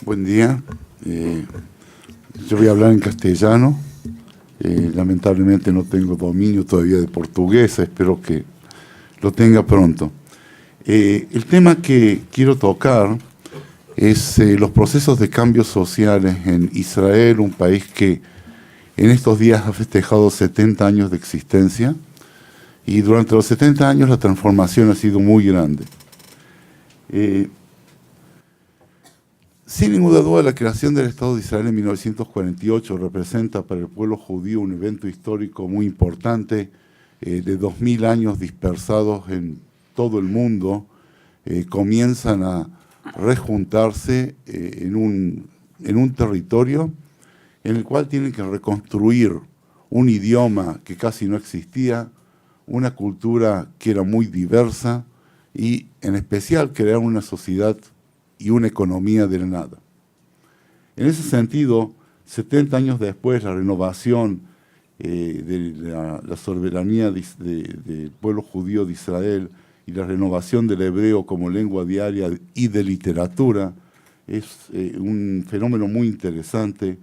Buen día. Yo voy a hablar en castellano. Lamentablemente no tengo dominio todavía de portugués, espero que lo tenga pronto. El tema que quiero tocar es los procesos de cambios sociales en Israel, un país que en estos días ha festejado 70 años de existencia, y durante los 70 años la transformación ha sido muy grande. Sin ninguna duda, la creación del Estado de Israel en 1948 representa para el pueblo judío un evento histórico muy importante, de 2000 años dispersados en todo el mundo. Comienzan a rejuntarse en un territorio en el cual tienen que reconstruir un idioma que casi no existía, una cultura que era muy diversa y, en especial, crear una sociedad y una economía de la nada. En ese sentido, 70 años después, la renovación de la soberanía del pueblo judío de Israel y la renovación del hebreo como lengua diaria y de literatura es un fenómeno muy interesante.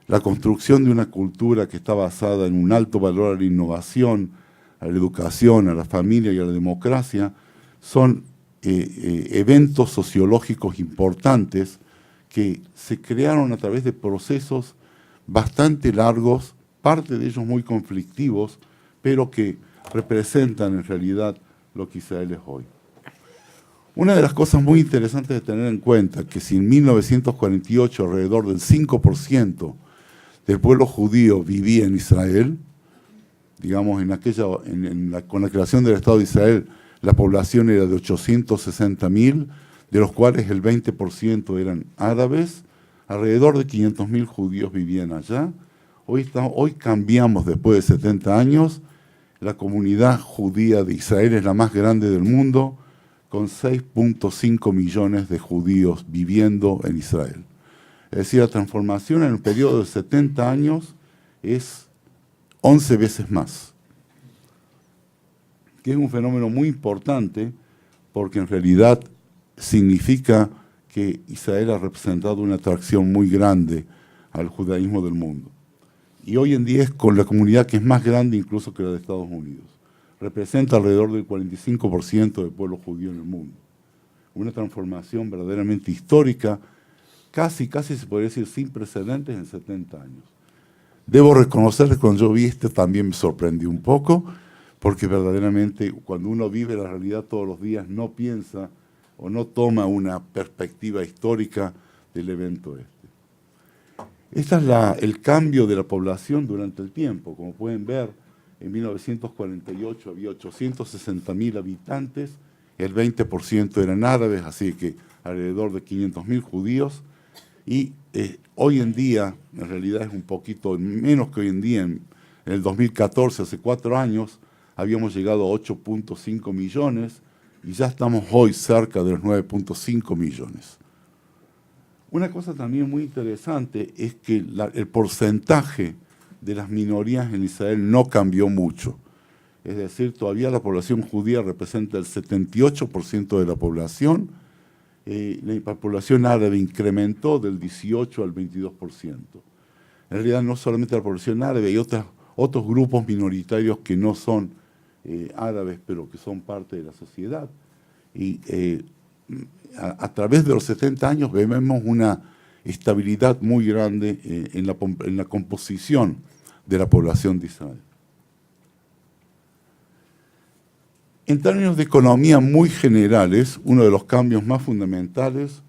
La construcción de una cultura que está basada en un alto valor a la innovación, a la educación, a la familia y a la democracia son eventos sociológicos importantes que se crearon a través de procesos bastante largos, parte de ellos muy conflictivos, pero que representan en realidad lo que Israel es hoy. Una de las cosas muy interesantes de tener en cuenta es que si en 1948 alrededor del 5% del pueblo judío vivía en Israel, digamos, con la creación del Estado de Israel, la población era de 860.000, de los cuales el 20% eran árabes, alrededor de 500.000 judíos vivían allá. Hoy cambiamos, después de 70 años, la comunidad judía de Israel es la más grande del mundo, con 6.5 millones de judíos viviendo en Israel. Es decir, la transformación en un periodo de 70 años es 11 veces más, que es un fenómeno muy importante porque en realidad significa que Israel ha representado una atracción muy grande al judaísmo del mundo. Y hoy en día es con la comunidad que es más grande incluso que la de Estados Unidos. Representa alrededor del 45% del pueblo judío en el mundo. Una transformación verdaderamente histórica, casi se podría decir sin precedentes en 70 años. Debo reconocer que cuando yo vi esto también me sorprendió un poco, porque verdaderamente cuando uno vive la realidad todos los días no piensa o no toma una perspectiva histórica del evento este. Este es el cambio de la población durante el tiempo. Como pueden ver, en 1948 había 860.000 habitantes, el 20% eran árabes, así que alrededor de 500.000 judíos, y hoy en día, en realidad es un poquito menos que hoy en día, en el 2014, hace 4 años, habíamos llegado a 8.5 millones y ya estamos hoy cerca de los 9.5 millones. Una cosa también muy interesante es que el porcentaje de las minorías en Israel no cambió mucho. Es decir, todavía la población judía representa el 78% de la población. La población árabe incrementó del 18 al 22%. En realidad no solamente la población árabe, hay otros grupos minoritarios que no son árabes, pero que son parte de la sociedad. Y a través de los 70 años vemos una estabilidad muy grande en la composición de la población de Israel. En términos de economía muy generales, uno de los cambios más fundamentales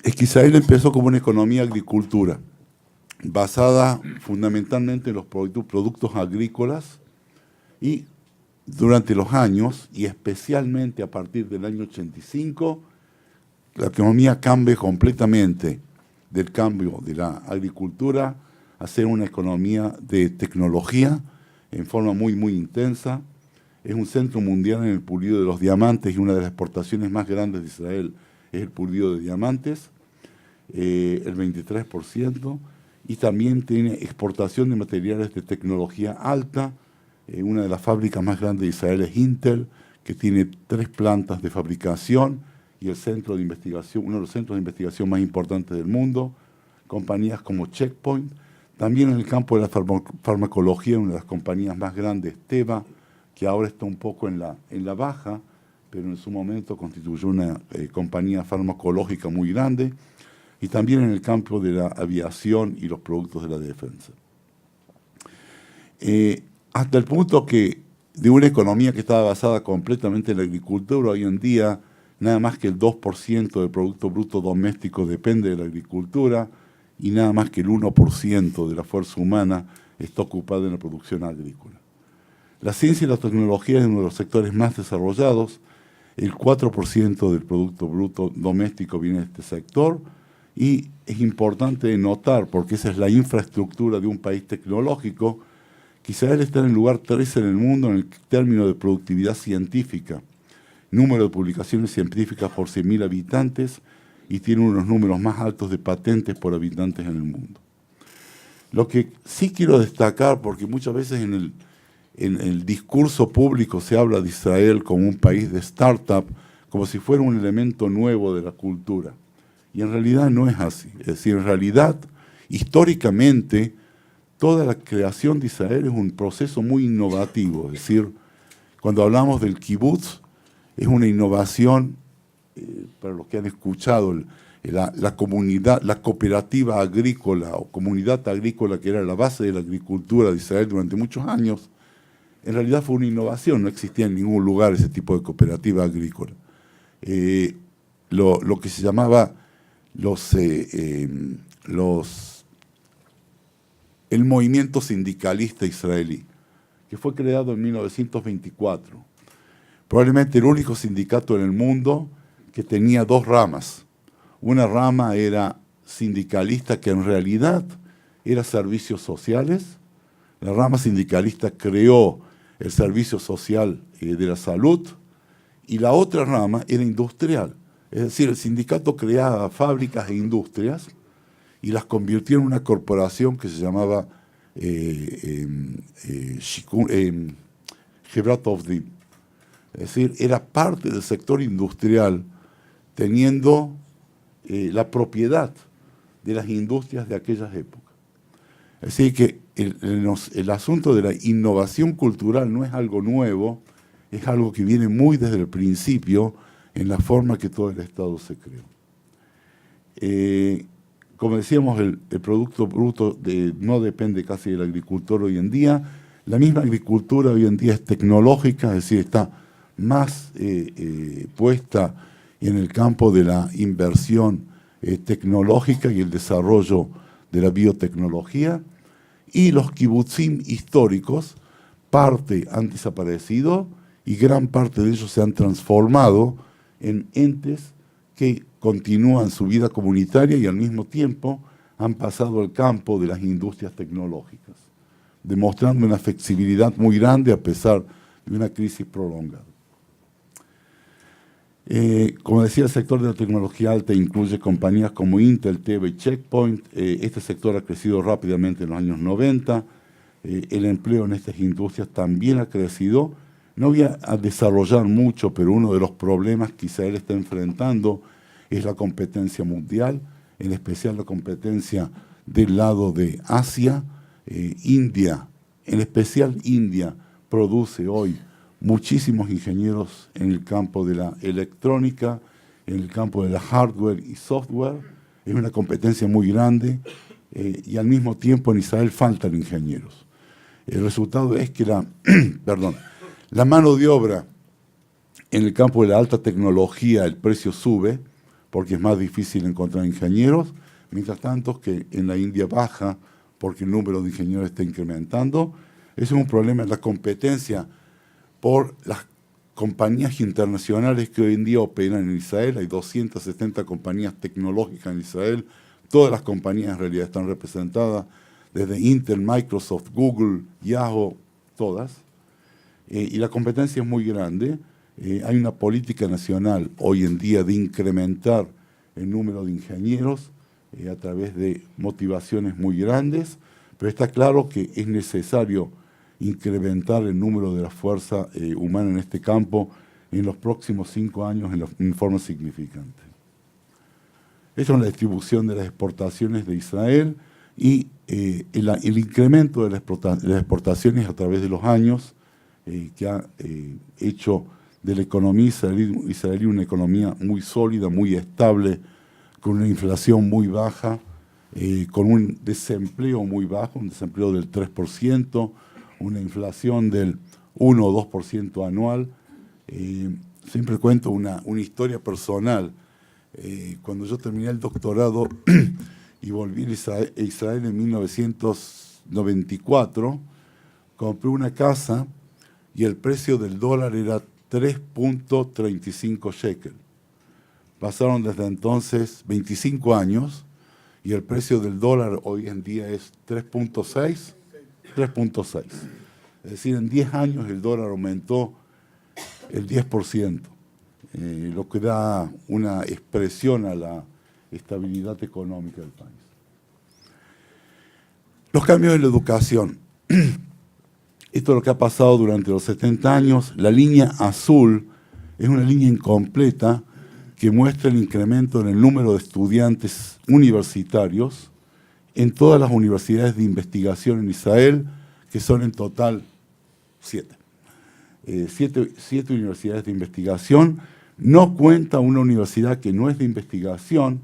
es que Israel empezó como una economía agricultura, basada fundamentalmente en los productos agrícolas, y durante los años, y especialmente a partir del año 85, la economía cambia completamente del cambio de la agricultura a ser una economía de tecnología en forma muy intensa. Es un centro mundial en el pulido de los diamantes y una de las exportaciones más grandes de Israel es el pulido de diamantes, el 23%, y también tiene exportación de materiales de tecnología alta. Una de las fábricas más grandes de Israel es Intel, que tiene 3 plantas de fabricación y el centro de investigación, uno de los centros de investigación más importantes del mundo, compañías como Checkpoint, también en el campo de la farmacología, una de las compañías más grandes, Teva, que ahora está un poco en la baja, pero en su momento constituyó una compañía farmacológica muy grande, y también en el campo de la aviación y los productos de la defensa. Hasta el punto que de una economía que estaba basada completamente en la agricultura, hoy en día nada más que el 2% del Producto Bruto Doméstico depende de la agricultura y nada más que el 1% de la fuerza humana está ocupada en la producción agrícola. La ciencia y la tecnología es uno de los sectores más desarrollados. El 4% del Producto Bruto Doméstico viene de este sector y es importante notar, porque esa es la infraestructura de un país tecnológico, que Israel está en el lugar 13 en el mundo en el término de productividad científica, número de publicaciones científicas por 100.000 habitantes y tiene uno de los números más altos de patentes por habitantes en el mundo. Lo que sí quiero destacar, porque muchas veces en el discurso público se habla de Israel como un país de startup, como si fuera un elemento nuevo de la cultura. Y en realidad no es así. Es decir, en realidad, históricamente, toda la creación de Israel es un proceso muy innovativo. Es decir, cuando hablamos del kibutz, es una innovación, para los que han escuchado, la comunidad, la cooperativa agrícola o comunidad agrícola que era la base de la agricultura de Israel durante muchos años, en realidad fue una innovación, no existía en ningún lugar ese tipo de cooperativa agrícola. Lo que se llamaba el movimiento sindicalista israelí, que fue creado en 1924. Probablemente el único sindicato en el mundo que tenía dos ramas. Una rama era sindicalista, que en realidad era servicios sociales. La rama sindicalista creó el servicio social de la salud, y la otra rama era industrial. Es decir, el sindicato creaba fábricas e industrias y las convirtió en una corporación que se llamaba Hebrat Ovdim. Es decir, era parte del sector industrial, teniendo la propiedad de las industrias de aquellas épocas. Así que el asunto de la innovación cultural no es algo nuevo, es algo que viene muy desde el principio en la forma que todo el Estado se creó. Como decíamos, el Producto Bruto no depende casi del agricultor hoy en día. La misma agricultura hoy en día es tecnológica, es decir, está más puesta en el campo de la inversión tecnológica y el desarrollo de la biotecnología. Y los kibutzim históricos, parte han desaparecido y gran parte de ellos se han transformado en entes que continúan su vida comunitaria y al mismo tiempo han pasado al campo de las industrias tecnológicas, demostrando una flexibilidad muy grande a pesar de una crisis prolongada. Como decía, el sector de la tecnología alta incluye compañías como Intel, Teva y Checkpoint. Este sector ha crecido rápidamente en los años 90. El empleo en estas industrias también ha crecido. No voy a desarrollar mucho, pero uno de los problemas que Israel está enfrentando es la competencia mundial, en especial la competencia del lado de Asia. India, en especial India, produce hoy muchísimos ingenieros en el campo de la electrónica, en el campo de la hardware y software. Es una competencia muy grande y al mismo tiempo en Israel faltan ingenieros. El resultado es que la mano de obra en el campo de la alta tecnología, el precio sube porque es más difícil encontrar ingenieros, mientras tanto que en la India baja porque el número de ingenieros está incrementando. Ese es un problema en la competencia por las compañías internacionales que hoy en día operan en Israel. Hay 270 compañías tecnológicas en Israel. Todas las compañías en realidad están representadas, desde Intel, Microsoft, Google, Yahoo, todas. Y la competencia es muy grande. Hay una política nacional hoy en día de incrementar el número de ingenieros a través de motivaciones muy grandes, pero está claro que es necesario incrementar el número de la fuerza humana en este campo en los próximos 5 años en forma significante. Esa es la distribución de las exportaciones de Israel y el incremento de las exportaciones a través de los años que ha hecho de la economía israelí una economía muy sólida, muy estable, con una inflación muy baja, con un desempleo muy bajo, un desempleo del 3%, una inflación del 1 o 2% anual. Siempre cuento una historia personal. Cuando yo terminé el doctorado y volví a Israel en 1994, compré una casa y el precio del dólar era 3.35 shekel. Pasaron desde entonces 25 años y el precio del dólar hoy en día es 3.6. 3.6. Es decir, en 10 años el dólar aumentó el 10%, lo que da una expresión a la estabilidad económica del país. Los cambios en la educación. Esto es lo que ha pasado durante los 70 años. La línea azul es una línea incompleta que muestra el incremento en el número de estudiantes universitarios en todas las universidades de investigación en Israel, que son en total 7. 7 universidades de investigación. No cuenta una universidad que no es de investigación,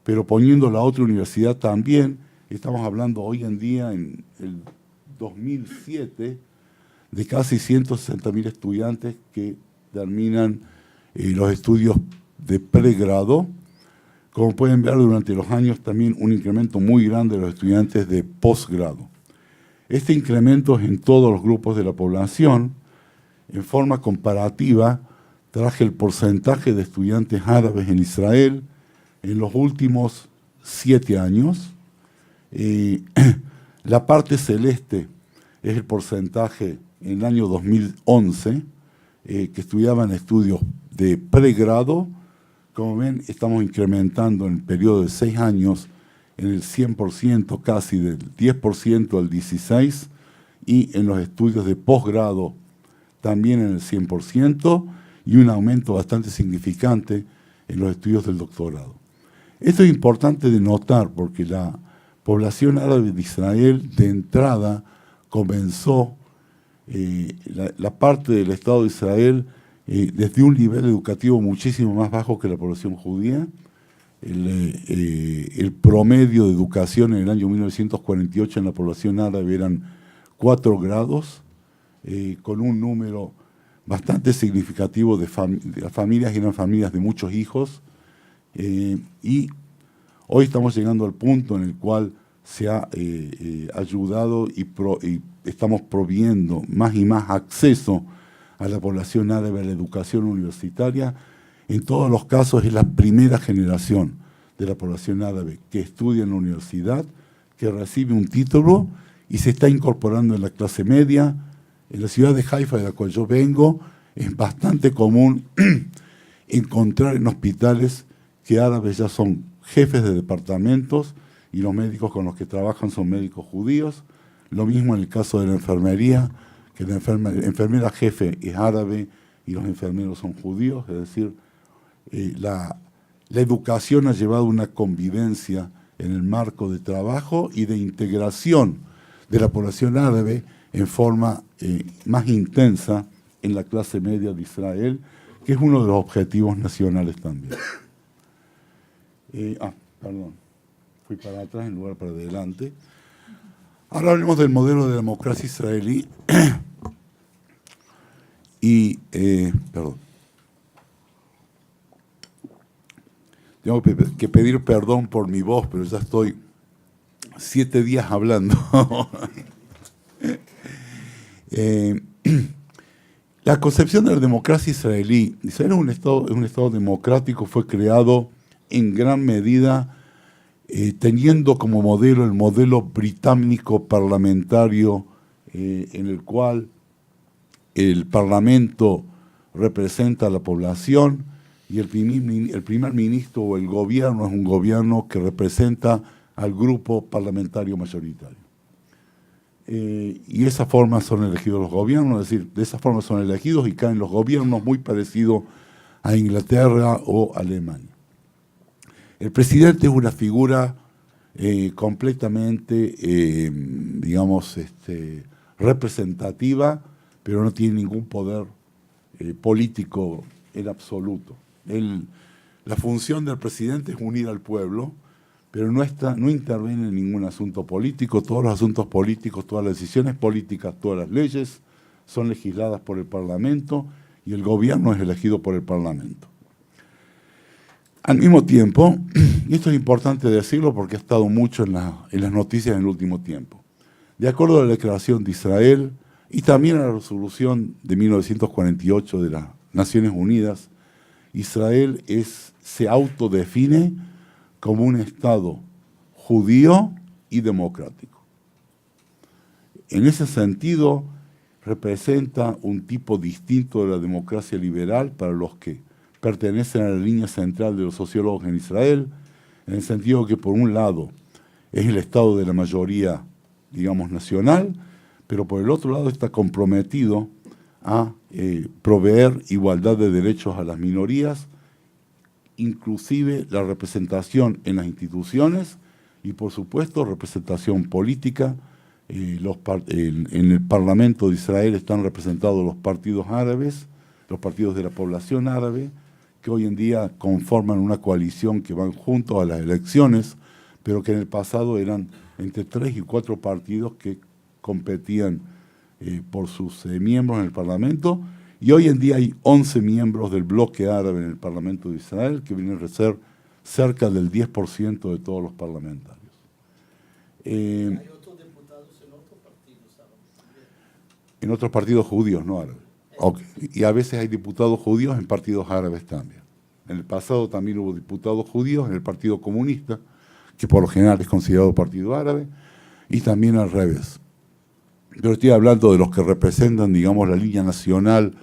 pero poniendo la otra universidad también, estamos hablando hoy en día, en el 2007, de casi 160.000 estudiantes que terminan los estudios de pregrado. Como pueden ver, durante los años también un incremento muy grande de los estudiantes de posgrado. Este incremento es en todos los grupos de la población. En forma comparativa, traje el porcentaje de estudiantes árabes en Israel en los últimos 7 años. La parte celeste es el porcentaje en el año 2011, que estudiaban estudios de pregrado. Como ven, estamos incrementando en el periodo de 6 años en el 100%, casi del 10% al 16%, y en los estudios de posgrado también en el 100%, y un aumento bastante significante en los estudios del doctorado. Esto es importante de notar porque la población árabe de Israel de entrada comenzó la parte del Estado de Israel desde un nivel educativo muchísimo más bajo que la población judía. El promedio de educación en el año 1948 en la población árabe eran 4 grados, con un número bastante significativo de familias, y eran familias de muchos hijos, y hoy estamos llegando al punto en el cual se ha ayudado y estamos proviendo más y más acceso a la población árabe a la educación universitaria. En todos los casos es la primera generación de la población árabe que estudia en la universidad, que recibe un título y se está incorporando en la clase media. En la ciudad de Haifa, de la cual yo vengo, es bastante común encontrar en hospitales que árabes ya son jefes de departamentos y los médicos con los que trabajan son médicos judíos. Lo mismo en el caso de la enfermería, que la enfermera jefe es árabe y los enfermeros son judíos. Es decir, la educación ha llevado una convivencia en el marco de trabajo y de integración de la población árabe en forma más intensa en la clase media de Israel, que es uno de los objetivos nacionales también. Perdón, fui para atrás en lugar para adelante. Ahora hablemos del modelo de democracia israelí. Perdón. Tengo que pedir perdón por mi voz, pero ya estoy 7 días hablando. La concepción de la democracia israelí. Israel es un estado democrático, fue creado en gran medida teniendo como modelo el modelo británico parlamentario, en el cual el parlamento representa a la población y el primer ministro o el gobierno es un gobierno que representa al grupo parlamentario mayoritario. y de esa forma son elegidos los gobiernos, es decir, de esa forma son elegidos y caen los gobiernos muy parecidos a Inglaterra o Alemania. El presidente es una figura completamente, digamos, representativa, pero no tiene ningún poder político en absoluto. La función del presidente es unir al pueblo, pero no interviene en ningún asunto político. Todos los asuntos políticos, todas las decisiones políticas, todas las leyes son legisladas por el Parlamento y el gobierno es elegido por el Parlamento. Al mismo tiempo, y esto es importante decirlo porque ha estado mucho en las noticias en el último tiempo, de acuerdo a la Declaración de Israel y también a la resolución de 1948 de las Naciones Unidas, Israel se autodefine como un Estado judío y democrático. En ese sentido, representa un tipo distinto de la democracia liberal para los que pertenecen a la línea central de los sociólogos en Israel, en el sentido que, por un lado, es el Estado de la mayoría, digamos, nacional, pero por el otro lado está comprometido a proveer igualdad de derechos a las minorías, inclusive la representación en las instituciones y, por supuesto, representación política. En el Parlamento de Israel están representados los partidos árabes, los partidos de la población árabe, que hoy en día conforman una coalición que van juntos a las elecciones, pero que en el pasado eran entre 3 y 4 partidos que competían por sus miembros en el Parlamento, y hoy en día hay 11 miembros del bloque árabe en el Parlamento de Israel, que vienen a ser cerca del 10% de todos los parlamentarios. ¿Hay otros diputados en otros partidos árabes? En otros partidos judíos, no árabes. Okay. Y a veces hay diputados judíos en partidos árabes también. En el pasado también hubo diputados judíos en el Partido Comunista, que por lo general es considerado partido árabe, y también al revés. Pero estoy hablando de los que representan, digamos, la línea nacional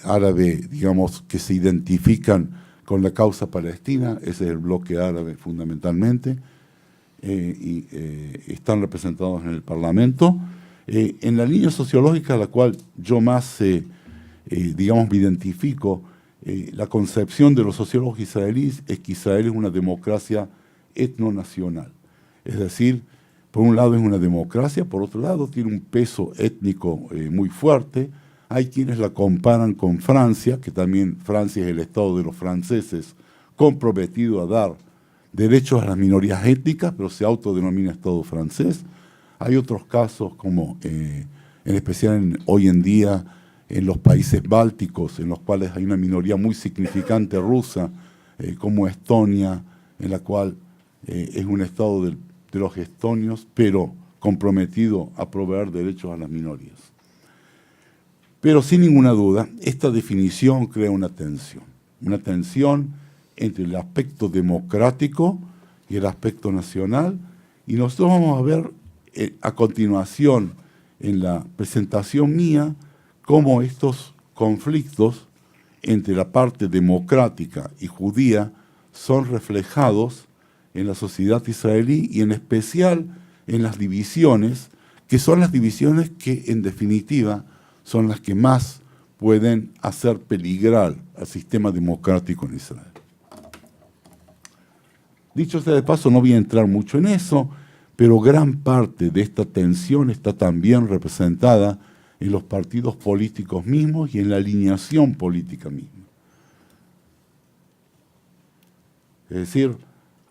árabe, digamos, que se identifican con la causa palestina. Ese es el bloque árabe fundamentalmente, y están representados en el Parlamento. En la línea sociológica a la cual yo más, digamos, me identifico, la concepción de los sociólogos israelíes es que Israel es una democracia etnonacional. Es decir, por un lado es una democracia, por otro lado tiene un peso étnico muy fuerte. Hay quienes la comparan con Francia, que también Francia es el Estado de los franceses, comprometido a dar derechos a las minorías étnicas, pero se autodenomina Estado francés. Hay otros casos, como en especial hoy en día en los países bálticos, en los cuales hay una minoría muy significante rusa, como Estonia, en la cual es un Estado de los estonios, pero comprometido a proveer derechos a las minorías. Pero sin ninguna duda, esta definición crea una tensión entre el aspecto democrático y el aspecto nacional, y nosotros vamos a ver a continuación en la presentación mía cómo estos conflictos entre la parte democrática y judía son reflejados en la sociedad israelí y en especial en las divisiones, que son las divisiones que en definitiva son las que más pueden hacer peligrar al sistema democrático en Israel. Dicho sea de paso, no voy a entrar mucho en eso, pero gran parte de esta tensión está también representada en los partidos políticos mismos y en la alineación política misma. Es decir,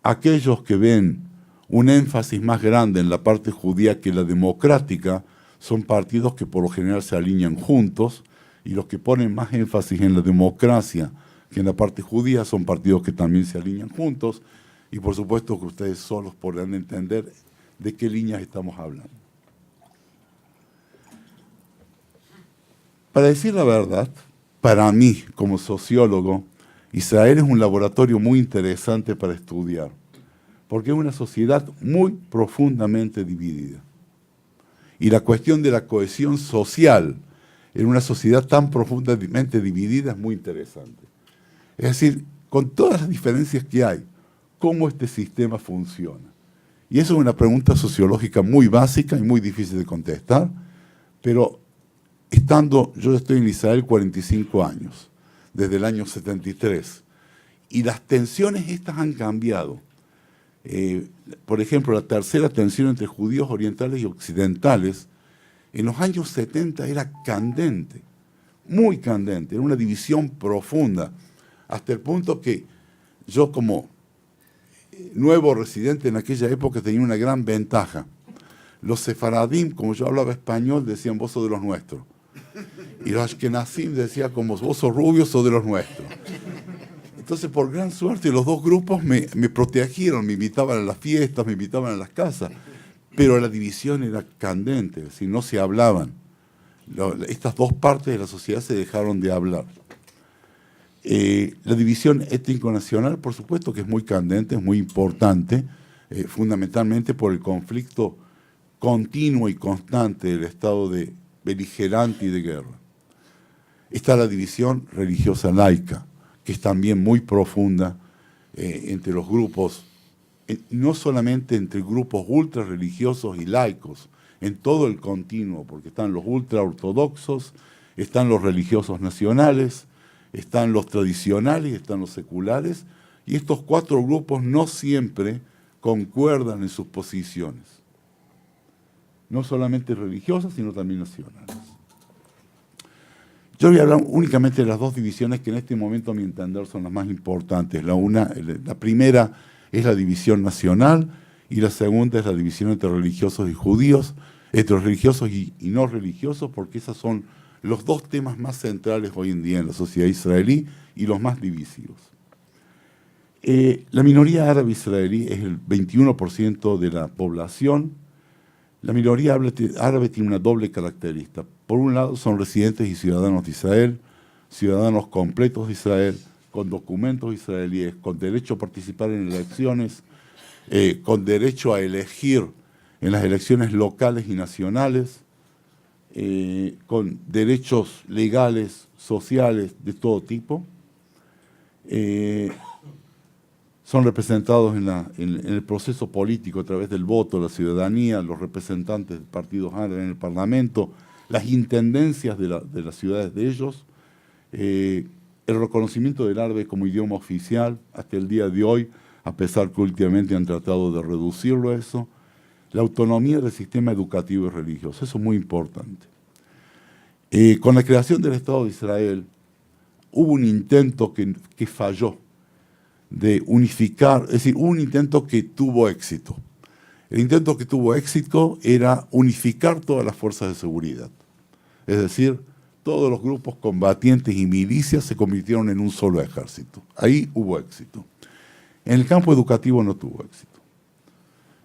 aquellos que ven un énfasis más grande en la parte judía que la democrática son partidos que por lo general se alinean juntos, y los que ponen más énfasis en la democracia que en la parte judía son partidos que también se alinean juntos, y por supuesto que ustedes solos podrán entender de qué líneas estamos hablando. Para decir la verdad, para mí, como sociólogo, Israel es un laboratorio muy interesante para estudiar, porque es una sociedad muy profundamente dividida. Y la cuestión de la cohesión social en una sociedad tan profundamente dividida es muy interesante. Es decir, con todas las diferencias que hay, cómo este sistema funciona. Y eso es una pregunta sociológica muy básica y muy difícil de contestar, pero yo estoy en Israel 45 años, desde el año 73, y las tensiones estas han cambiado. Por ejemplo, la tercera tensión entre judíos orientales y occidentales, en los años 70 era candente, muy candente, era una división profunda, hasta el punto que yo como nuevo residente en aquella época tenía una gran ventaja. Los sefaradim, como yo hablaba español, decían vos sos de los nuestros. Y los ashkenazim decían como vos sos rubios, sos de los nuestros. Entonces, por gran suerte, los dos grupos me protegieron, me invitaban a las fiestas, me invitaban a las casas, pero la división era candente, es decir, no se hablaban. Estas dos partes de la sociedad se dejaron de hablar. La división étnico-nacional, por supuesto que es muy candente, es muy importante, fundamentalmente por el conflicto continuo y constante del estado de beligerante y de guerra. Está la división religiosa laica, que es también muy profunda entre los grupos, no solamente entre grupos ultra religiosos y laicos, en todo el continuo, porque están los ultra ortodoxos, están los religiosos nacionales, están los tradicionales, están los seculares, y estos cuatro grupos no siempre concuerdan en sus posiciones, no solamente religiosas, sino también nacionales. Yo voy a hablar únicamente de las dos divisiones que en este momento, a mi entender, son las más importantes. La primera es la división nacional y la segunda es la división entre religiosos y judíos, entre religiosos y no religiosos, porque esos son los dos temas más centrales hoy en día en la sociedad israelí y los más divisivos. La minoría árabe israelí es el 21% de la población. La minoría árabe tiene una doble característica. Por un lado, son residentes y ciudadanos de Israel, ciudadanos completos de Israel, con documentos israelíes, con derecho a participar en elecciones, con derecho a elegir en las elecciones locales y nacionales, con derechos legales, sociales, de todo tipo. Son representados en el proceso político a través del voto, la ciudadanía, los representantes de partidos árabes en el Parlamento, las intendencias de las ciudades de ellos, el reconocimiento del árabe como idioma oficial hasta el día de hoy, a pesar que últimamente han tratado de reducirlo a eso, la autonomía del sistema educativo y religioso, eso es muy importante. Con la creación del Estado de Israel, hubo un intento que falló de unificar, es decir, un intento que tuvo éxito. El intento que tuvo éxito era unificar todas las fuerzas de seguridad. Es decir, todos los grupos combatientes y milicias se convirtieron en un solo ejército. Ahí hubo éxito. En el campo educativo no tuvo éxito.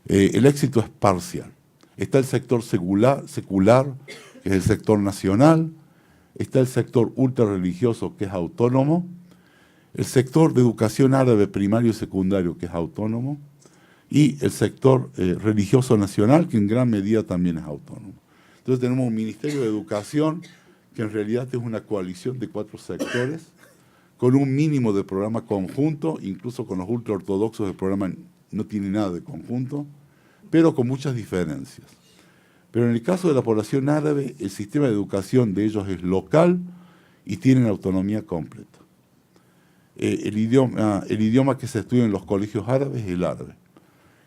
El éxito es parcial. Está el sector secular, que es el sector nacional, está el sector ultrarreligioso, que es autónomo, el sector de educación árabe primario y secundario, que es autónomo, y el sector religioso nacional, que en gran medida también es autónomo. Entonces tenemos un Ministerio de Educación que en realidad es una coalición de 4 sectores, con un mínimo de programa conjunto, incluso con los ultraortodoxos el programa no tiene nada de conjunto, pero con muchas diferencias. Pero en el caso de la población árabe, el sistema de educación de ellos es local y tienen autonomía completa. El idioma que se estudia en los colegios árabes es el árabe.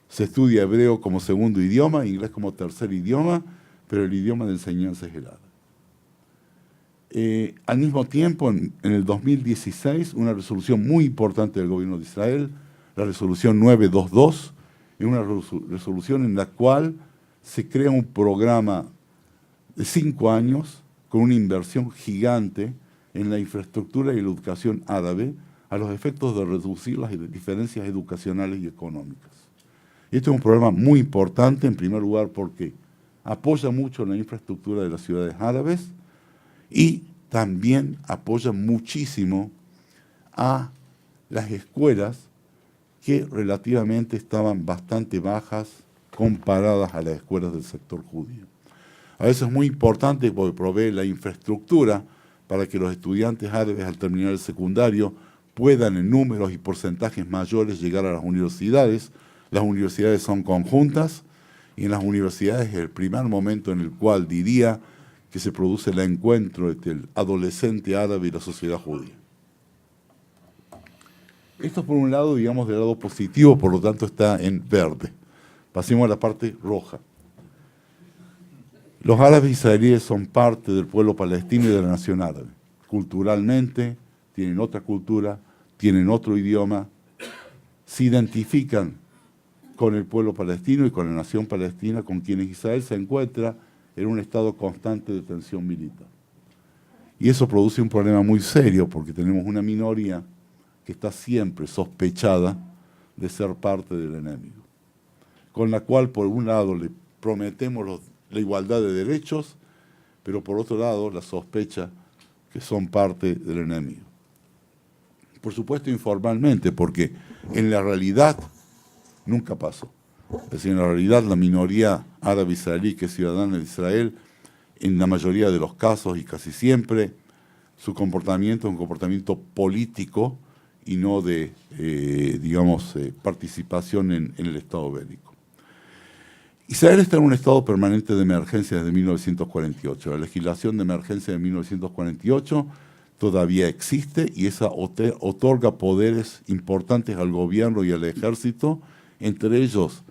Se estudia hebreo como segundo idioma, inglés como tercer idioma, pero el idioma de enseñanza es el árabe. Al mismo tiempo, en el 2016, una resolución muy importante del gobierno de Israel, la resolución 922, es una resolución en la cual se crea un programa de 5 años con una inversión gigante en la infraestructura y la educación árabe a los efectos de reducir las diferencias educacionales y económicas. Este es un programa muy importante, en primer lugar, porque apoya mucho la infraestructura de las ciudades árabes y también apoya muchísimo a las escuelas que relativamente estaban bastante bajas comparadas a las escuelas del sector judío. A veces es muy importante porque provee la infraestructura para que los estudiantes árabes al terminar el secundario puedan en números y porcentajes mayores llegar a las universidades, Las universidades son conjuntas y en las universidades es el primer momento en el cual diría que se produce el encuentro entre el adolescente árabe y la sociedad judía. Esto por un lado, digamos, del lado positivo, por lo tanto está en verde. Pasemos a la parte roja. Los árabes israelíes son parte del pueblo palestino y de la nación árabe. Culturalmente, tienen otra cultura, tienen otro idioma, se identifican con el pueblo palestino y con la nación palestina, con quienes Israel se encuentra en un estado constante de tensión militar. Y eso produce un problema muy serio, porque tenemos una minoría que está siempre sospechada de ser parte del enemigo, con la cual por un lado le prometemos la igualdad de derechos, pero por otro lado la sospecha que son parte del enemigo. Por supuesto informalmente, porque en la realidad nunca pasó. Es decir, en la realidad la minoría árabe israelí que es ciudadana de Israel, en la mayoría de los casos y casi siempre, su comportamiento es un comportamiento político y no de, participación en el estado bélico. Israel está en un estado permanente de emergencia desde 1948. La legislación de emergencia de 1948 todavía existe y esa otorga poderes importantes al gobierno y al ejército, entre ellos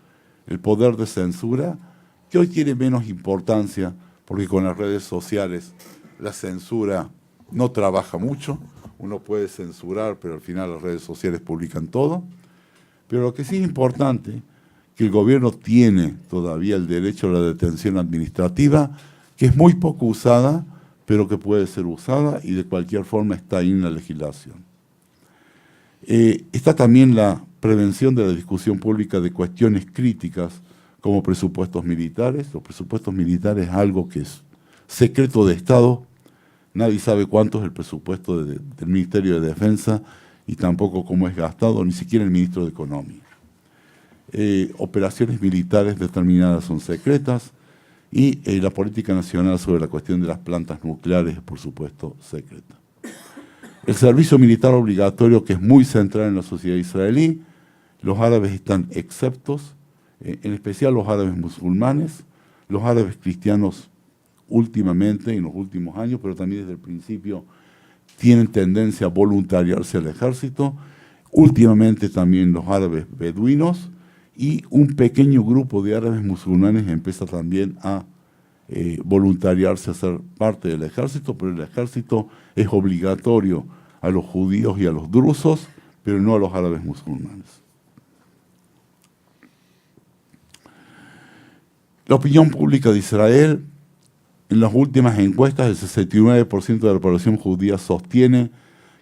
el poder de censura, que hoy tiene menos importancia porque con las redes sociales la censura no trabaja mucho. Uno puede censurar, pero al final las redes sociales publican todo. Pero lo que sí es importante, que el gobierno tiene todavía el derecho a la detención administrativa, que es muy poco usada, pero que puede ser usada y de cualquier forma está ahí en la legislación. Está también la prevención de la discusión pública de cuestiones críticas como presupuestos militares. Los presupuestos militares es algo que es secreto de Estado. Nadie sabe cuánto es el presupuesto del Ministerio de Defensa y tampoco cómo es gastado, ni siquiera el Ministro de Economía. Operaciones militares determinadas son secretas y la política nacional sobre la cuestión de las plantas nucleares es, por supuesto, secreta. El servicio militar obligatorio, que es muy central en la sociedad israelí, los árabes están exceptos, en especial los árabes musulmanes, los árabes cristianos últimamente, en los últimos años, pero también desde el principio, tienen tendencia a voluntariarse al ejército, últimamente también los árabes beduinos, y un pequeño grupo de árabes musulmanes empieza también a voluntariarse a ser parte del ejército, pero el ejército es obligatorio a los judíos y a los drusos, pero no a los árabes musulmanes. La opinión pública de Israel, en las últimas encuestas, el 69% de la población judía sostiene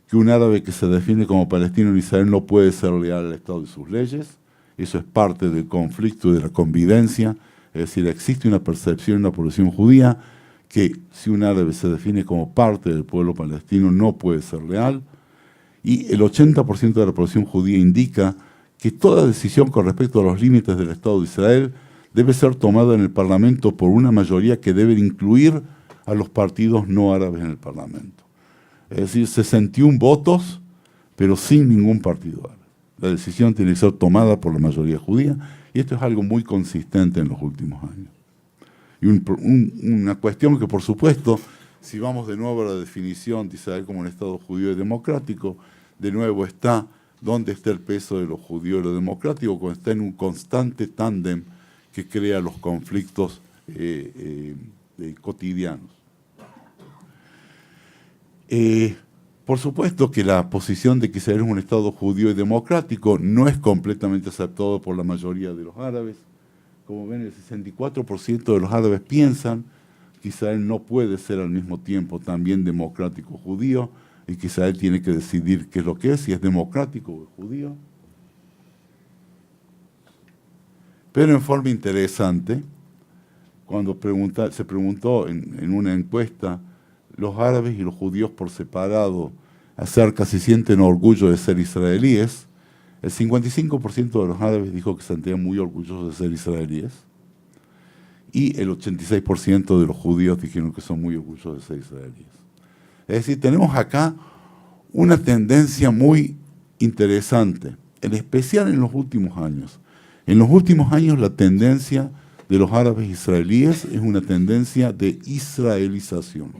que un árabe que se define como palestino en Israel no puede ser leal al Estado y sus leyes. Eso es parte del conflicto y de la convivencia. Es decir, existe una percepción en la población judía que si un árabe se define como parte del pueblo palestino no puede ser leal. Y el 80% de la población judía indica que toda decisión con respecto a los límites del Estado de Israel debe ser tomada en el Parlamento por una mayoría que debe incluir a los partidos no árabes en el Parlamento. Es decir, 61 votos, pero sin ningún partido árabe. La decisión tiene que ser tomada por la mayoría judía y esto es algo muy consistente en los últimos años. Y una cuestión que, por supuesto, si vamos de nuevo a la definición de Israel como un Estado judío y democrático, de nuevo está dónde está el peso de lo judío y lo democrático, cuando está en un constante tándem que crea los conflictos cotidianos. Por supuesto que la posición de que Israel es un Estado judío y democrático no es completamente aceptado por la mayoría de los árabes. Como ven, el 64% de los árabes piensan que Israel no puede ser al mismo tiempo también democrático judío y que Israel tiene que decidir qué es lo que es, si es democrático o es judío. Pero en forma interesante, cuando se preguntó en una encuesta los árabes y los judíos por separado acerca si sienten orgullo de ser israelíes, el 55% de los árabes dijo que se sentían muy orgullosos de ser israelíes y el 86% de los judíos dijeron que son muy orgullosos de ser israelíes. Es decir, tenemos acá una tendencia muy interesante, en especial en los últimos años. En los últimos años la tendencia de los árabes israelíes es una tendencia de israelización.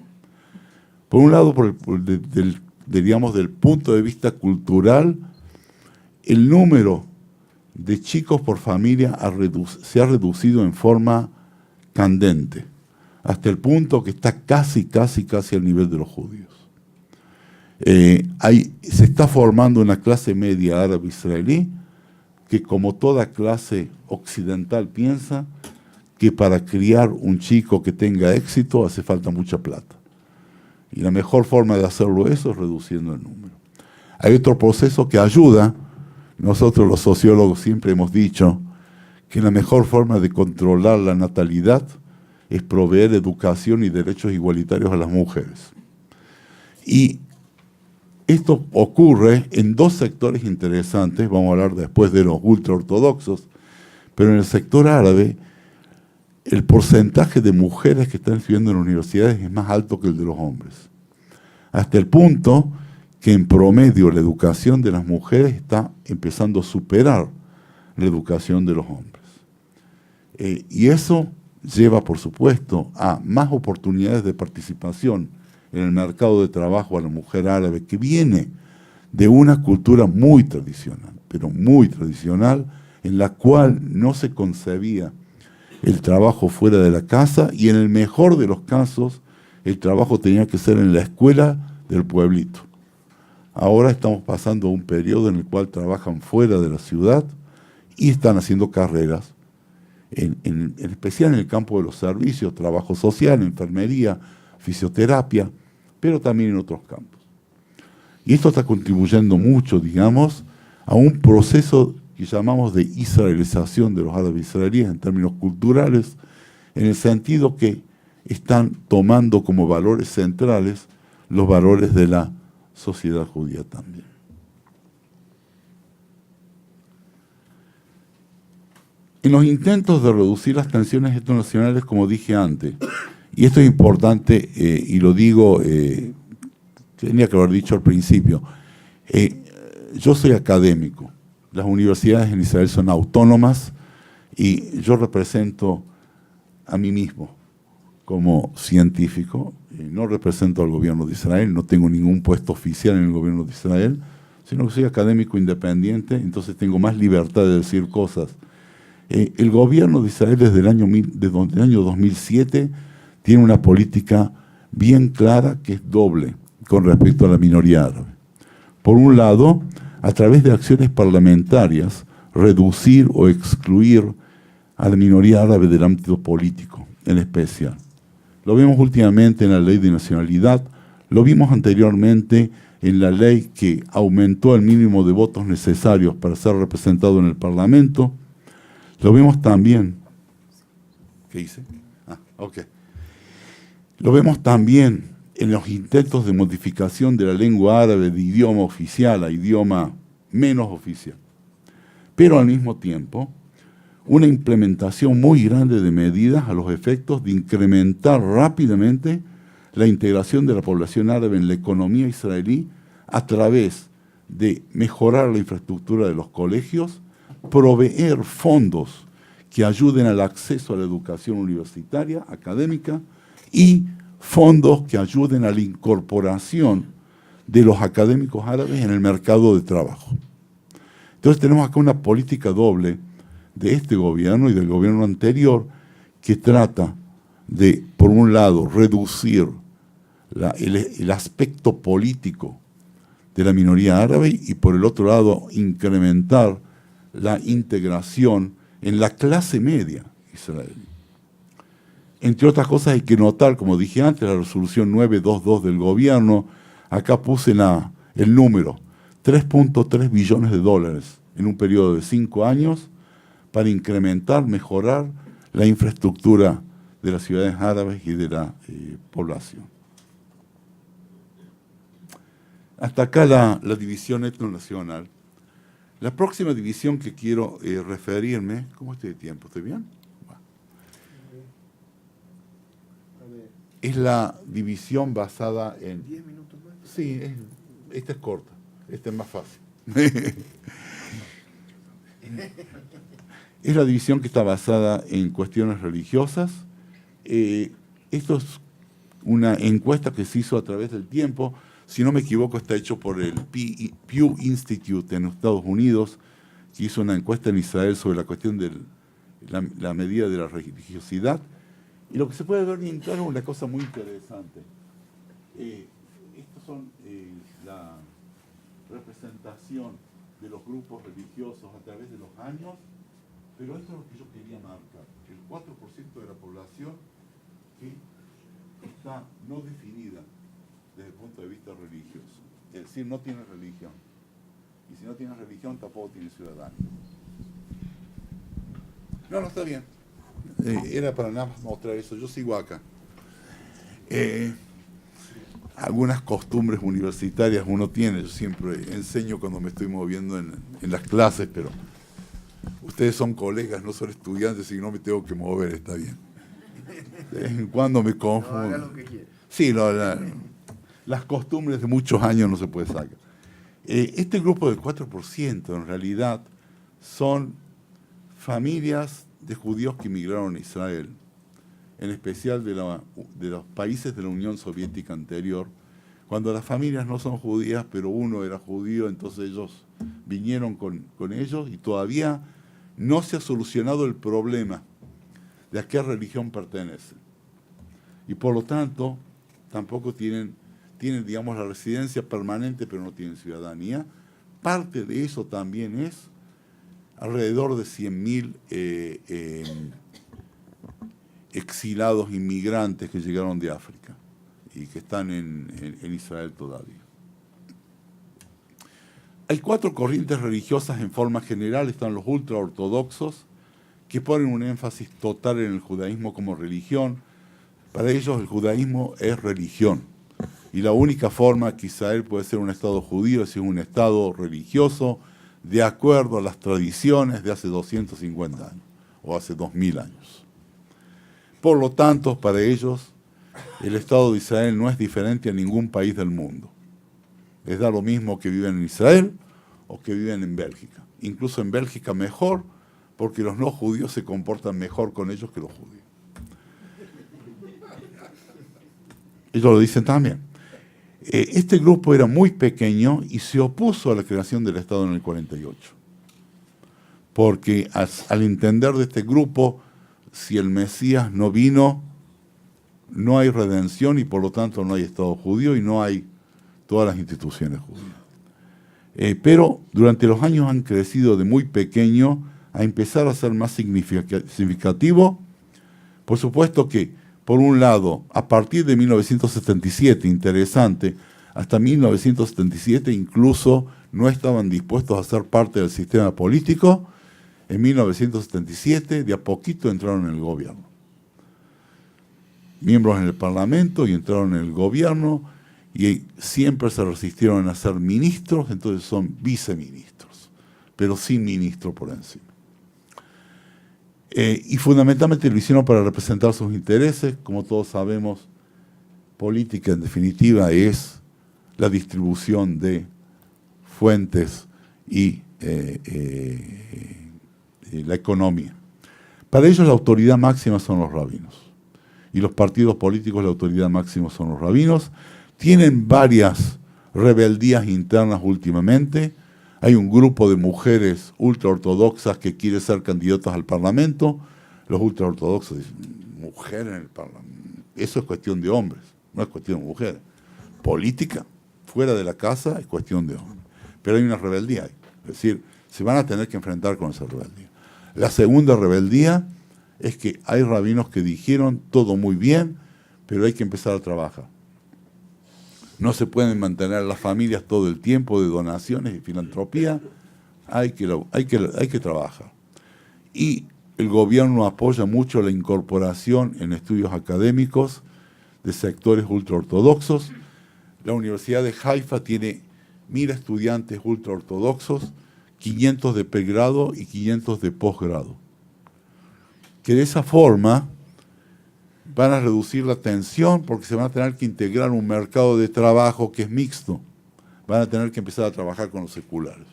Por un lado, digamos, del punto de vista cultural, el número de chicos por familia se ha reducido en forma candente, hasta el punto que está casi al nivel de los judíos. Se está formando una clase media árabe-israelí que, como toda clase occidental, piensa que para criar un chico que tenga éxito hace falta mucha plata. Y la mejor forma de hacerlo eso es reduciendo el número. Hay otro proceso que ayuda. Nosotros los sociólogos siempre hemos dicho que la mejor forma de controlar la natalidad es proveer educación y derechos igualitarios a las mujeres. Y esto ocurre en dos sectores interesantes, vamos a hablar después de los ultraortodoxos, pero en el sector árabe el porcentaje de mujeres que están estudiando en universidades es más alto que el de los hombres. Hasta el punto que en promedio la educación de las mujeres está empezando a superar la educación de los hombres. Y eso lleva, por supuesto, a más oportunidades de participación en el mercado de trabajo a la mujer árabe, que viene de una cultura muy tradicional, pero muy tradicional, en la cual no se concebía el trabajo fuera de la casa, y en el mejor de los casos, el trabajo tenía que ser en la escuela del pueblito. Ahora estamos pasando a un periodo en el cual trabajan fuera de la ciudad y están haciendo carreras, en especial en el campo de los servicios, trabajo social, enfermería, fisioterapia, pero también en otros campos. Y esto está contribuyendo mucho, digamos, a un proceso que llamamos de israelización de los árabes israelíes en términos culturales, en el sentido que están tomando como valores centrales los valores de la sociedad judía también. En los intentos de reducir las tensiones etnonacionales, como dije antes, y esto es importante, y lo digo, tenía que haber dicho al principio, yo soy académico, las universidades en Israel son autónomas y yo represento a mí mismo como científico, no represento al gobierno de Israel, no tengo ningún puesto oficial en el gobierno de Israel, sino que soy académico independiente, entonces tengo más libertad de decir cosas. El gobierno de Israel desde el año 2007 tiene una política bien clara que es doble con respecto a la minoría árabe. Por un lado, a través de acciones parlamentarias, reducir o excluir a la minoría árabe del ámbito político, en especial. Lo vemos últimamente en la ley de nacionalidad, lo vimos anteriormente en la ley que aumentó el mínimo de votos necesarios para ser representado en el Parlamento, lo vemos también. ¿Qué hice? Lo vemos también en los intentos de modificación de la lengua árabe de idioma oficial a idioma menos oficial. Pero al mismo tiempo, una implementación muy grande de medidas a los efectos de incrementar rápidamente la integración de la población árabe en la economía israelí a través de mejorar la infraestructura de los colegios, proveer fondos que ayuden al acceso a la educación universitaria, académica, y fondos que ayuden a la incorporación de los académicos árabes en el mercado de trabajo. Entonces tenemos acá una política doble de este gobierno y del gobierno anterior que trata de, por un lado, reducir el aspecto político de la minoría árabe y por el otro lado incrementar la integración en la clase media israelí. Entre otras cosas hay que notar, como dije antes, la resolución 922 del gobierno, acá puse el número, 3.3 billones de dólares en un periodo de 5 años para incrementar, mejorar la infraestructura de las ciudades árabes y de la población. Hasta acá la división etnonacional. La próxima división que quiero referirme, ¿cómo estoy de tiempo? ¿Estoy bien? Es la división basada en... 10 minutos más. Sí, esta es corta, esta es más fácil. Es la división que está basada en cuestiones religiosas. Esto es una encuesta que se hizo a través del tiempo. Si no me equivoco, está hecho por el Pew Institute en Estados Unidos, que hizo una encuesta en Israel sobre la cuestión de la medida de la religiosidad. Y lo que se puede ver bien claro es una cosa muy interesante. Estos son la representación de los grupos religiosos a través de los años, pero esto es lo que yo quería marcar. El 4% de la población que está no definida desde el punto de vista religioso. Es decir, no tiene religión. Y si no tiene religión, tampoco tiene ciudadanía. No, está bien. Era para nada más mostrar eso. Yo sigo acá. Algunas costumbres universitarias uno tiene. Yo siempre enseño cuando me estoy moviendo en las clases, pero ustedes son colegas, no son estudiantes, y no me tengo que mover, está bien. De vez en cuando me confundo. No, haga lo que quiera. Sí, las costumbres de muchos años no se puede sacar. Este grupo del 4% en realidad son familias de judíos que emigraron a Israel, en especial de los países de la Unión Soviética anterior, cuando las familias no son judías, pero uno era judío, entonces ellos vinieron con ellos y todavía no se ha solucionado el problema de a qué religión pertenecen. Y por lo tanto, tampoco tienen, digamos, la residencia permanente, pero no tienen ciudadanía. Parte de eso también es alrededor de 100.000 exilados inmigrantes que llegaron de África y que están en Israel todavía. Hay 4 corrientes religiosas en forma general. Están los ultraortodoxos, que ponen un énfasis total en el judaísmo como religión. Para ellos el judaísmo es religión. Y la única forma que Israel puede ser un Estado judío es un Estado religioso de acuerdo a las tradiciones de hace 250 años o hace 2000 años. Por lo tanto, para ellos, el Estado de Israel no es diferente a ningún país del mundo. Les da lo mismo que viven en Israel o que viven en Bélgica. Incluso en Bélgica mejor, porque los no judíos se comportan mejor con ellos que los judíos. Ellos lo dicen también. Este grupo era muy pequeño y se opuso a la creación del Estado en el 48. Porque al entender de este grupo, si el Mesías no vino, no hay redención y por lo tanto no hay Estado judío y no hay todas las instituciones judías. Pero durante los años han crecido de muy pequeño a empezar a ser más significativo. Por supuesto que, por un lado, a partir de 1977, interesante, hasta 1977 incluso no estaban dispuestos a ser parte del sistema político. En 1977, de a poquito entraron en el gobierno. Miembros en el Parlamento y entraron en el gobierno y siempre se resistieron a ser ministros, entonces son viceministros, pero sin ministro por encima. Y fundamentalmente lo hicieron para representar sus intereses. Como todos sabemos, política en definitiva es la distribución de fuentes y la economía. Para ellos la autoridad máxima son los rabinos. Y los partidos políticos, la autoridad máxima son los rabinos. Tienen varias rebeldías internas últimamente. Hay un grupo de mujeres ultraortodoxas que quiere ser candidatas al Parlamento. Los ultraortodoxos dicen, mujer en el Parlamento. Eso es cuestión de hombres, no es cuestión de mujeres. Política, fuera de la casa, es cuestión de hombres. Pero hay una rebeldía ahí. Es decir, se van a tener que enfrentar con esa rebeldía. La segunda rebeldía es que hay rabinos que dijeron todo muy bien, pero hay que empezar a trabajar. No se pueden mantener las familias todo el tiempo de donaciones y filantropía, hay que trabajar. Y el gobierno apoya mucho la incorporación en estudios académicos de sectores ultraortodoxos. La Universidad de Haifa tiene 1000 estudiantes ultraortodoxos, 500 de pregrado y 500 de posgrado. Que de esa forma van a reducir la tensión porque se van a tener que integrar un mercado de trabajo que es mixto. Van a tener que empezar a trabajar con los seculares.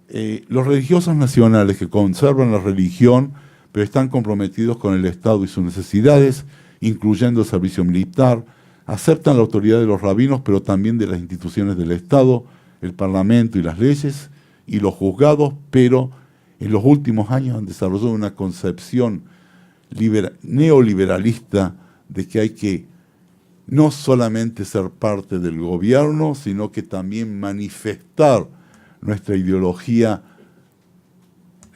Los religiosos nacionales que conservan la religión, pero están comprometidos con el Estado y sus necesidades, incluyendo el servicio militar, aceptan la autoridad de los rabinos, pero también de las instituciones del Estado, el Parlamento y las leyes, y los juzgados, pero en los últimos años han desarrollado una concepción neoliberalista de que hay que no solamente ser parte del gobierno, sino que también manifestar nuestra ideología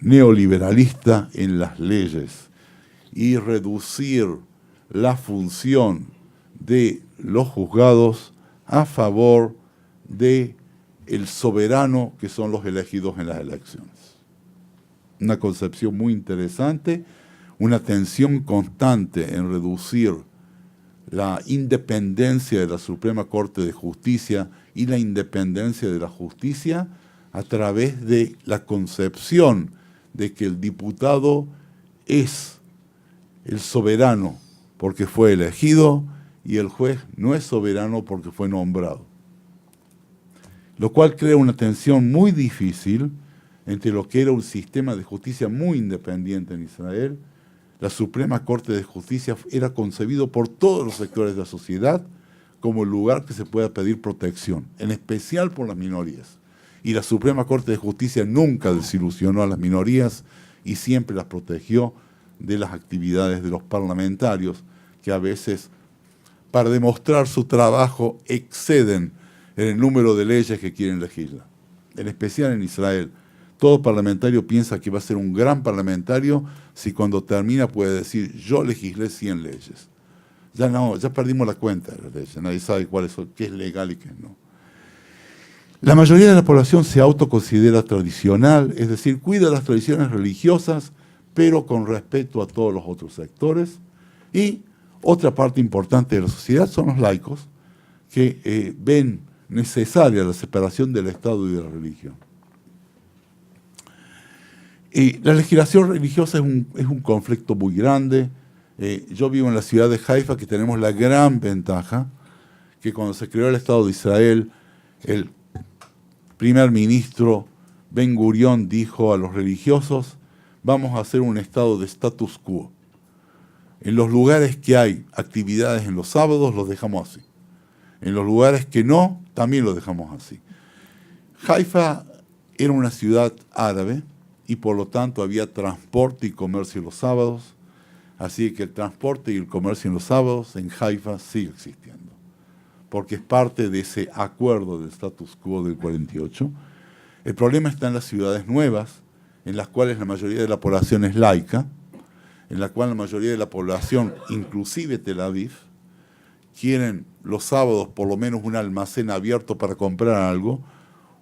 neoliberalista en las leyes y reducir la función de los juzgados a favor de el soberano, que son los elegidos en las elecciones. Una concepción muy interesante, una tensión constante en reducir la independencia de la Suprema Corte de Justicia y la independencia de la justicia a través de la concepción de que el diputado es el soberano porque fue elegido y el juez no es soberano porque fue nombrado. Lo cual crea una tensión muy difícil entre lo que era un sistema de justicia muy independiente en Israel. La Suprema Corte de Justicia era concebido por todos los sectores de la sociedad como el lugar que se pueda pedir protección, en especial por las minorías. Y la Suprema Corte de Justicia nunca desilusionó a las minorías y siempre las protegió de las actividades de los parlamentarios, que a veces, para demostrar su trabajo, exceden en el número de leyes que quieren legislar. En especial en Israel. Todo parlamentario piensa que va a ser un gran parlamentario si cuando termina puede decir, yo legislé 100 leyes. Ya no, ya perdimos la cuenta de las leyes, nadie sabe qué es legal y qué no. La mayoría de la población se autoconsidera tradicional, es decir, cuida las tradiciones religiosas, pero con respeto a todos los otros sectores. Y otra parte importante de la sociedad son los laicos, que ven necesaria la separación del Estado y de la religión. La legislación religiosa es un conflicto muy grande. Yo vivo en la ciudad de Haifa, que tenemos la gran ventaja que cuando se creó el Estado de Israel, el primer ministro Ben Gurión dijo a los religiosos, vamos a hacer un estado de status quo. En los lugares que hay actividades en los sábados, los dejamos así. En los lugares que no, también los dejamos así. Haifa era una ciudad árabe, y por lo tanto había transporte y comercio los sábados, así que el transporte y el comercio en los sábados en Haifa sigue existiendo, porque es parte de ese acuerdo del status quo del 48. El problema está en las ciudades nuevas, en las cuales la mayoría de la población es laica, en la cual la mayoría de la población, inclusive Tel Aviv, quieren los sábados por lo menos un almacén abierto para comprar algo,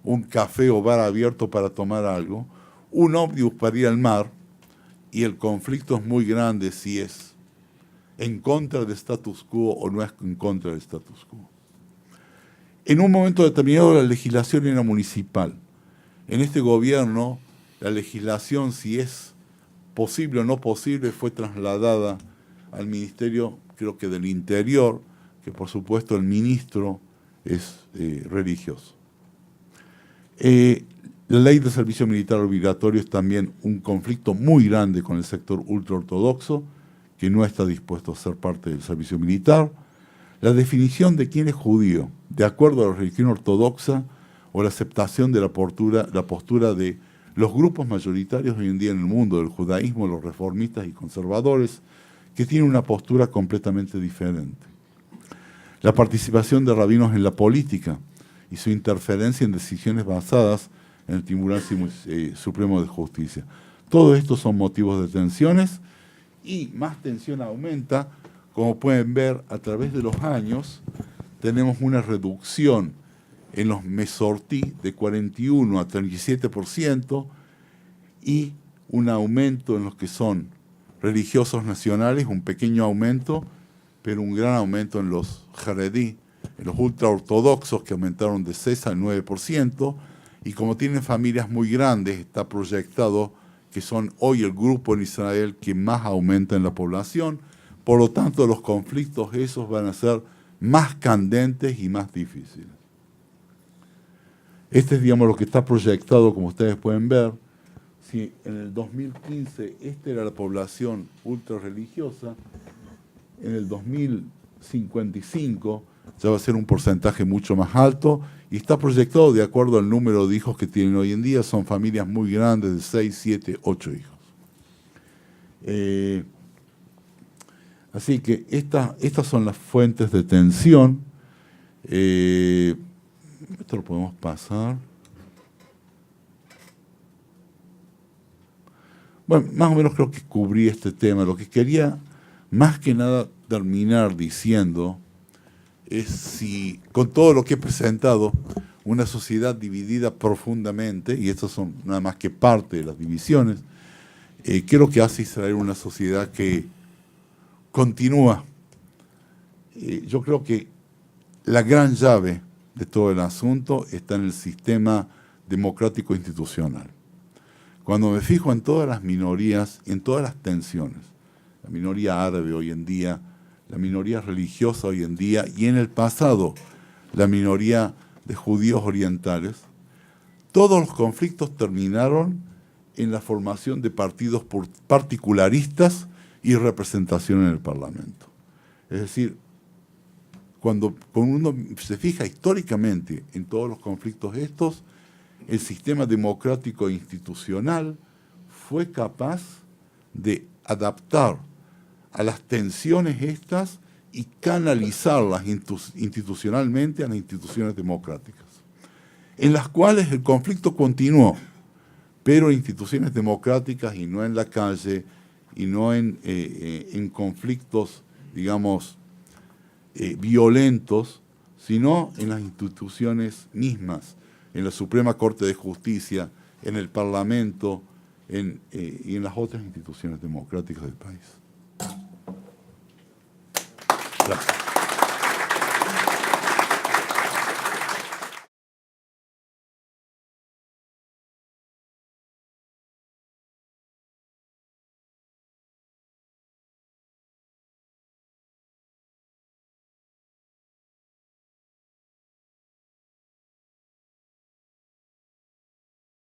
un café o bar abierto para tomar algo, un ómnibus para ir al mar, y el conflicto es muy grande si es en contra del status quo o no es en contra del status quo. En un momento determinado la legislación era municipal. En este gobierno la legislación, si es posible o no posible, fue trasladada al Ministerio, creo que del Interior, que por supuesto el ministro es religioso. La ley de servicio militar obligatorio es también un conflicto muy grande con el sector ultraortodoxo, que no está dispuesto a ser parte del servicio militar. La definición de quién es judío, de acuerdo a la religión ortodoxa, o la aceptación de la postura de los grupos mayoritarios hoy en día en el mundo, del judaísmo, los reformistas y conservadores, que tienen una postura completamente diferente. La participación de rabinos en la política y su interferencia en decisiones basadas en el Tribunal Supremo de Justicia. Todo esto son motivos de tensiones y más tensión aumenta. Como pueden ver, a través de los años tenemos una reducción en los mesortí de 41 a 37% y un aumento en los que son religiosos nacionales, un pequeño aumento, pero un gran aumento en los jaredí, en los ultraortodoxos, que aumentaron de 6 al 9%, y como tienen familias muy grandes, está proyectado que son hoy el grupo en Israel que más aumenta en la población. Por lo tanto, los conflictos esos van a ser más candentes y más difíciles. Este es, digamos, lo que está proyectado, como ustedes pueden ver. Si en el 2015 esta era la población ultra religiosa, en el 2055 ya va a ser un porcentaje mucho más alto y está proyectado de acuerdo al número de hijos que tienen hoy en día. Son familias muy grandes de 6, 7, 8 hijos. Así que estas son las fuentes de tensión. Esto lo podemos pasar. Bueno, más o menos creo que cubrí este tema. Lo que quería más que nada terminar diciendo es si, con todo lo que he presentado, una sociedad dividida profundamente, y estas son nada más que parte de las divisiones, ¿qué es lo que hace Israel una sociedad que continúa? Yo creo que la gran llave de todo el asunto está en el sistema democrático institucional. Cuando me fijo en todas las minorías, en todas las tensiones, la minoría árabe hoy en día, la minoría religiosa hoy en día y en el pasado la minoría de judíos orientales, todos los conflictos terminaron en la formación de partidos particularistas y representación en el Parlamento. Es decir, cuando uno se fija históricamente en todos los conflictos estos, el sistema democrático e institucional fue capaz de adaptar a las tensiones estas y canalizarlas institucionalmente a las instituciones democráticas, en las cuales el conflicto continuó, pero en instituciones democráticas y no en la calle, y no en conflictos, digamos, violentos, sino en las instituciones mismas, en la Suprema Corte de Justicia, en el Parlamento y en las otras instituciones democráticas del país. Gracias.